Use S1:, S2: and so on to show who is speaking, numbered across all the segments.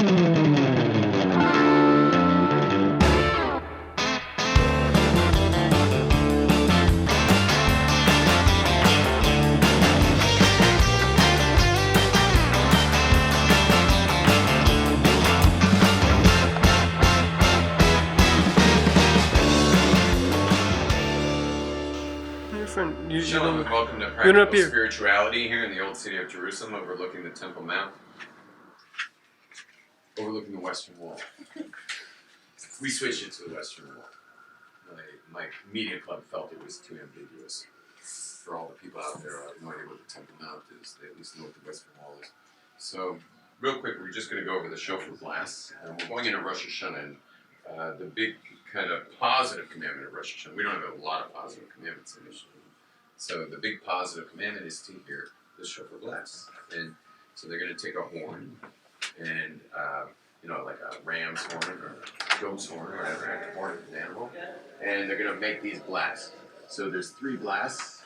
S1: Gentlemen, welcome to Practical Spirituality here in the old city of Jerusalem, overlooking the Temple Mount, overlooking the Western Wall. We switched it to the Western Wall. My media club felt it was too ambiguous. For all the people out there who have no idea what the Temple Mount is, they at least know what the Western Wall is. So, real quick, we're just going to go over the Shofar blasts. We're going into Rosh Hashana, and the big kind of positive commandment of Rosh Hashana. We don't have a lot of positive commandments initially. So the big positive commandment is to hear the shofar blast. And so they're going to take a horn and, like a ram's horn or a goat's horn or whatever, a horn of an animal, and they're going to make these blasts. So there's 3 blasts.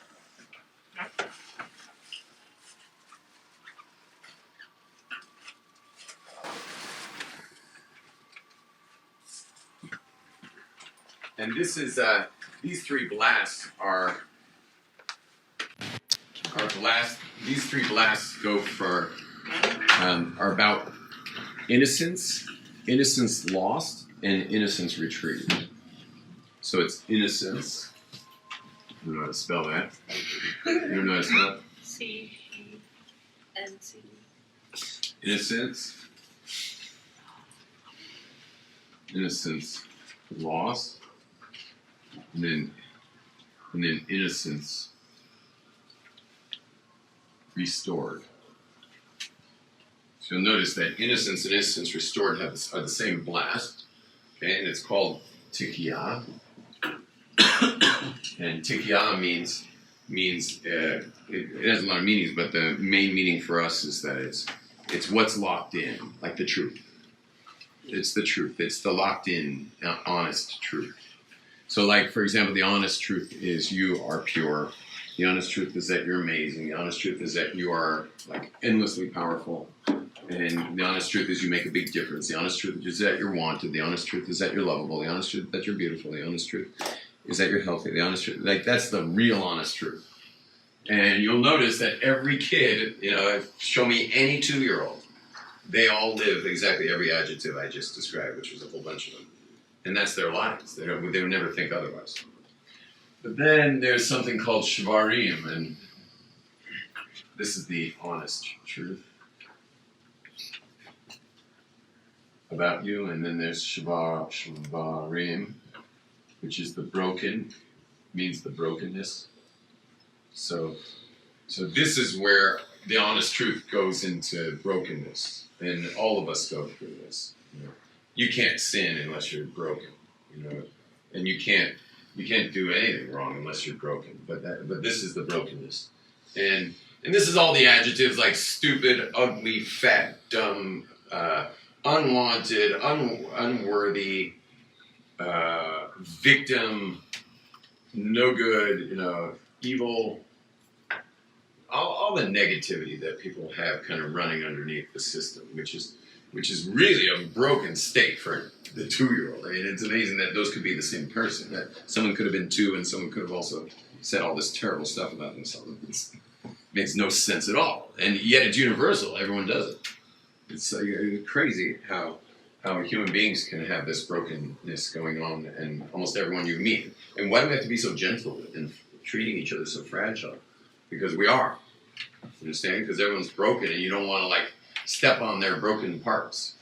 S1: And this is, these 3 blasts are these 3 blasts go for, are about innocence lost, and innocence retrieved. So it's innocence. I don't know how to spell that. You don't know how to spell it? C-E-N-C. Innocence lost, and then innocence restored. So you'll notice that innocence and innocence restored are the same blast, okay, and it's called tikiyah. And tikiyah means it has a lot of meanings, but the main meaning for us is that it's what's locked in, like the truth. It's the truth. It's the locked in, honest truth. So, like, for example, the honest truth is you are pure. The honest truth is that you're amazing. The honest truth is that you are, like, endlessly powerful. And the honest truth is you make a big difference. The honest truth is that you're wanted. The honest truth is that you're lovable. The honest truth is that you're beautiful. The honest truth is that you're healthy. The honest truth, like, that's the real honest truth. And you'll notice that every kid, show me any 2-year-old, they all live exactly every adjective I just described, which was a whole bunch of them. And that's their lives. They would never think otherwise. But then there's something called Shvarim, and this is the honest truth about you. And then there's Shvarim, which is the broken, means the brokenness. So this is where the honest truth goes into brokenness, and all of us go through this. You can't sin unless you're broken, and you can't do anything wrong unless you're broken. But this is the brokenness, and this is all the adjectives like stupid, ugly, fat, dumb, unwanted, unworthy, victim, no good, evil. All the negativity that people have kind of running underneath the system, which is really a broken state for the 2-year-old. I mean, it's amazing that those could be the same person. That someone could have been 2 and someone could have also said all this terrible stuff about themselves. It makes no sense at all. And yet it's universal. Everyone does it. It's crazy how human beings can have this brokenness going on, and almost everyone you meet. And why do we have to be so gentle in treating each other so fragile? Because we are. Understand? Because everyone's broken, and you don't want to step on their broken parts.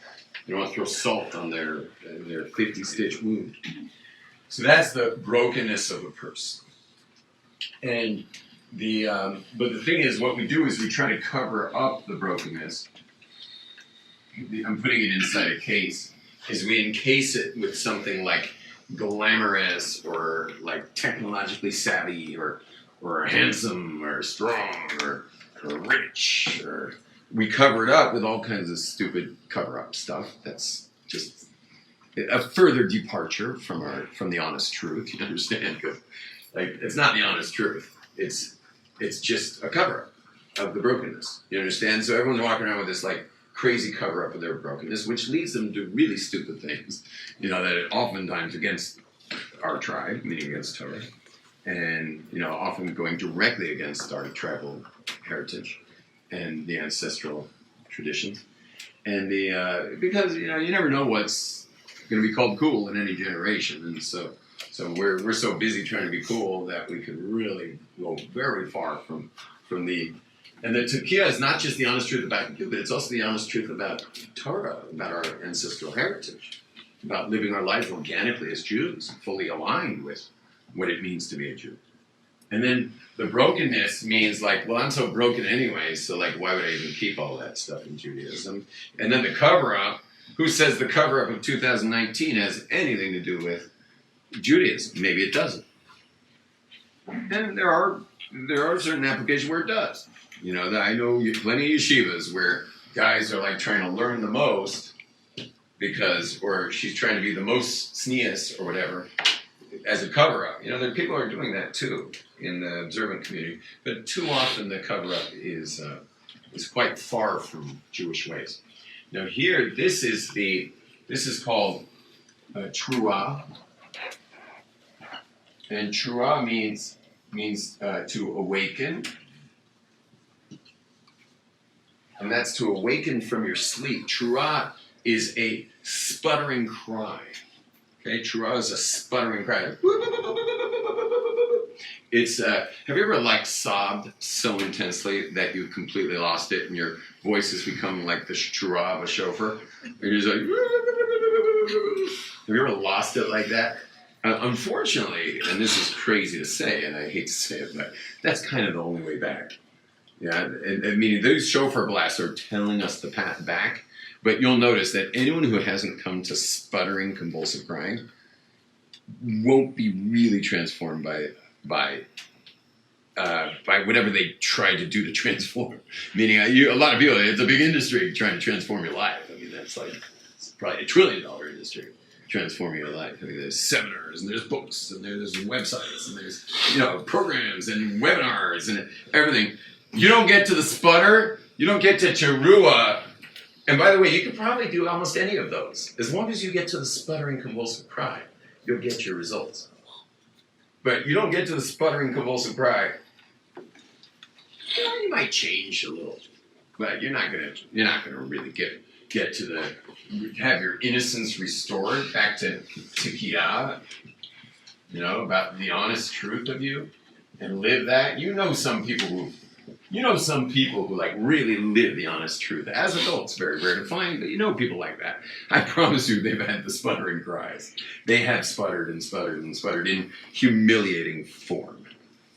S1: You don't want to throw salt on their 50-stitch wound. So that's the brokenness of a person. And but the thing is, what we do is we try to cover up the brokenness. I'm putting it inside a case. Is we encase it with something like glamorous or like technologically savvy or handsome or strong or rich, or we cover it up with all kinds of stupid cover-up stuff. That's just a further departure from the honest truth. You understand? It's not the honest truth. It's just a cover-up of the brokenness. You understand? So everyone's walking around with this crazy cover-up of their brokenness, which leads them to really stupid things, that are oftentimes against our tribe, meaning against Torah, and, often going directly against our tribal heritage and the ancestral traditions. And because, you never know what's going to be called cool in any generation. And so we're so busy trying to be cool that we can really go very far from the... And the Tekiah is not just the honest truth about you, but it's also the honest truth about Torah, about our ancestral heritage, about living our life organically as Jews, fully aligned with what it means to be a Jew. And then the brokenness means I'm so broken anyway, so why would I even keep all that stuff in Judaism? And then the cover-up, who says the cover-up of 2019 has anything to do with Judaism? Maybe it doesn't. And there are certain applications where it does. I know plenty of yeshivas where guys are trying to learn the most or she's trying to be the most sneas or whatever as a cover-up. There people are doing that too in the observant community, but too often the cover-up is quite far from Jewish ways. Now here, this is called truah, and truah means to awaken. And that's to awaken from your sleep. Truah is a sputtering cry. Okay, truah is a sputtering cry. It's have you ever sobbed so intensely that you completely lost it and your voice has become like the truah of a shofar? And you're just like, have you ever lost it like that? Unfortunately, and this is crazy to say, and I hate to say it, but that's kind of the only way back. Yeah, and meaning those shofar blasts are telling us the path back, but you'll notice that anyone who hasn't come to sputtering, convulsive crying won't be really transformed by whatever they try to do to transform. Meaning, a lot of people, it's a big industry trying to transform your life. I mean, that's it's probably $1 trillion industry. Transforming your life. I mean, there's seminars and there's books and there's websites and there's programs and webinars and everything. You don't get to the sputter. You don't get to teruah. And by the way, you could probably do almost any of those. As long as you get to the sputtering convulsive cry, you'll get your results. But you don't get to the sputtering convulsive cry. You might change a little, but you're not gonna really get to have your innocence restored back to Tekiah, about the honest truth of you, and live that. Some people who really live the honest truth. As adults, very rare to find, but people like that. I promise you they've had the sputtering cries. They have sputtered and sputtered and sputtered in humiliating form.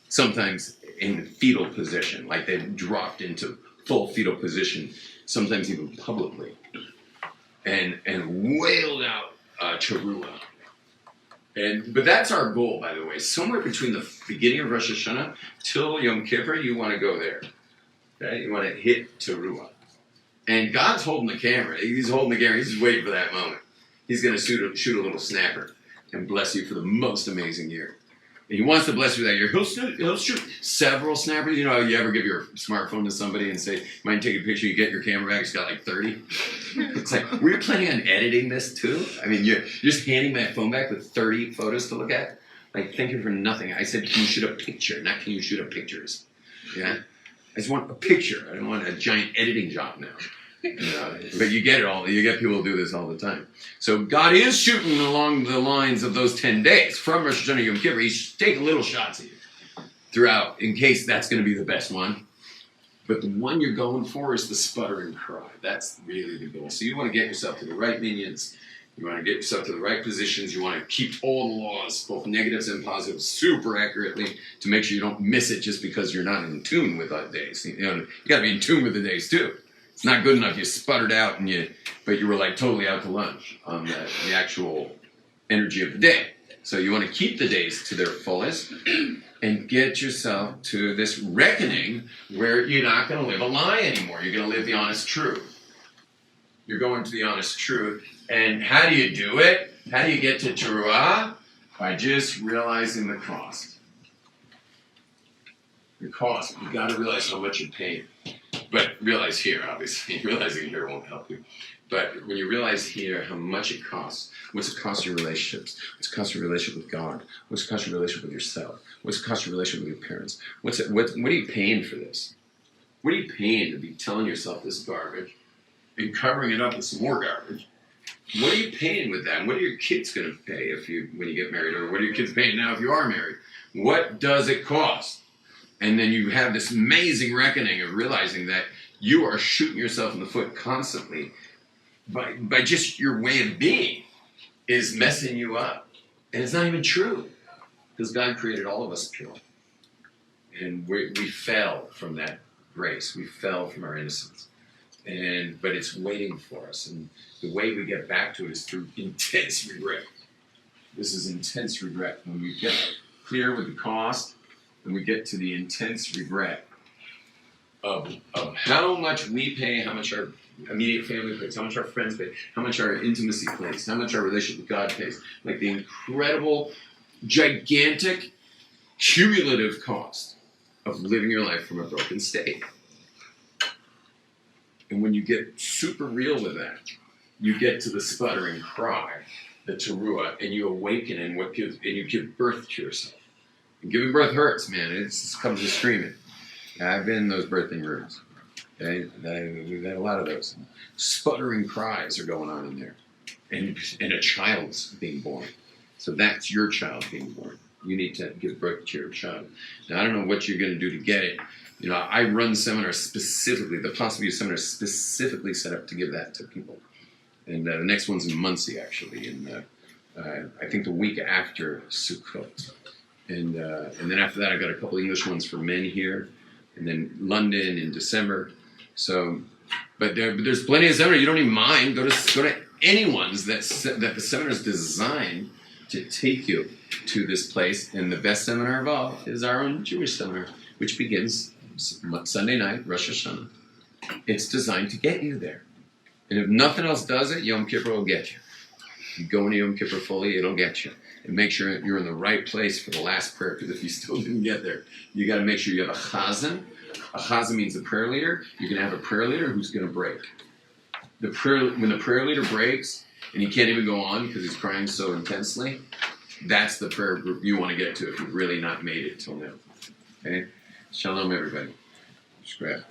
S1: Sometimes in fetal position, they've dropped into full fetal position, sometimes even publicly. And wailed out teruah. But that's our goal, by the way. Somewhere between the beginning of Rosh Hashana till Yom Kippur, you want to go there. Okay? You want to hit teruah. And God's holding the camera. He's holding the camera. He's just waiting for that moment. He's going to shoot a little snapper and bless you for the most amazing year. And he wants to bless you that year. He'll shoot several snappers. You ever give your smartphone to somebody and say, mind take a picture, you get your camera back, it's got 30? It's were you planning on editing this too? I mean, you're just handing my phone back with 30 photos to look at? Thank you for nothing. I said, can you shoot a picture, not can you shoot up pictures? Yeah? I just want a picture. I don't want a giant editing job now. But you get it all. You get people who do this all the time. So God is shooting along the lines of those 10 days. From Rosh Hashanah Yom Kippur, He's taking little shots at you throughout, in case that's going to be the best one. But the one you're going for is the sputtering cry. That's really the goal. So you want to get yourself to the right minions. You want to get yourself to the right positions. You want to keep all the laws, both negatives and positives, super accurately to make sure you don't miss it just because you're not in tune with the days. You got to be in tune with the days too. It's not good enough you sputtered out but you were totally out to lunch on the actual energy of the day. So you want to keep the days to their fullest and get yourself to this reckoning where you're not going to live a lie anymore. You're going to live the honest truth. You're going to the honest truth. And how do you do it? How do you get to teruah? By just realizing the cost. The cost. You've got to realize how much you're paying. But realize here, obviously, realizing here won't help you. But when you realize here how much it costs, what's it cost your relationships? What's it cost your relationship with God? What's it cost your relationship with yourself? What's it cost your relationship with your parents? What are you paying for this? What are you paying to be telling yourself this garbage and covering it up with some more garbage? What are you paying with that? And what are your kids going to pay when you get married? Or what are your kids paying now if you are married? What does it cost? And then you have this amazing reckoning of realizing that you are shooting yourself in the foot constantly by just your way of being is messing you up. And it's not even true, because God created all of us pure. And we fell from that grace. We fell from our innocence. But it's waiting for us. And the way we get back to it is through intense regret. This is intense regret. When we get clear with the cost, and we get to the intense regret of how much we pay, how much our immediate family pays, how much our friends pay, how much our intimacy pays, how much our relationship with God pays. Like the incredible, gigantic, cumulative cost of living your life from a broken state. And when you get super real with that, you get to the sputtering cry, the teruah, and you awaken and you give birth to yourself. And giving birth hurts, man. It comes to screaming. I've been in those birthing rooms. Okay? We've had a lot of those. Sputtering cries are going on in there. And a child's being born. So that's your child being born. You need to give birth to your child. Now, I don't know what you're going to do to get it. You know, I run seminars specifically, the Possible Use seminar is specifically set up to give that to people. And the next one's in Muncie, actually. And I think the week after Sukkot. And then after that, I got a couple English ones for men here, and then London in December. So, but there's plenty of seminars. You don't even mind. Go to anyone's that the seminar is designed to take you to this place. And the best seminar of all is our own Jewish seminar, which begins Sunday night, Rosh Hashana. It's designed to get you there. And if nothing else does it, Yom Kippur will get you. You go into Yom Kippur fully, it'll get you. And make sure you're in the right place for the last prayer, because if you still didn't get there, you got to make sure you have a chazan. A chazan means a prayer leader. You can have a prayer leader who's going to break. When the prayer leader breaks and he can't even go on because he's crying so intensely, that's the prayer group you want to get to if you've really not made it till now. Okay? Shalom, everybody. Just grab.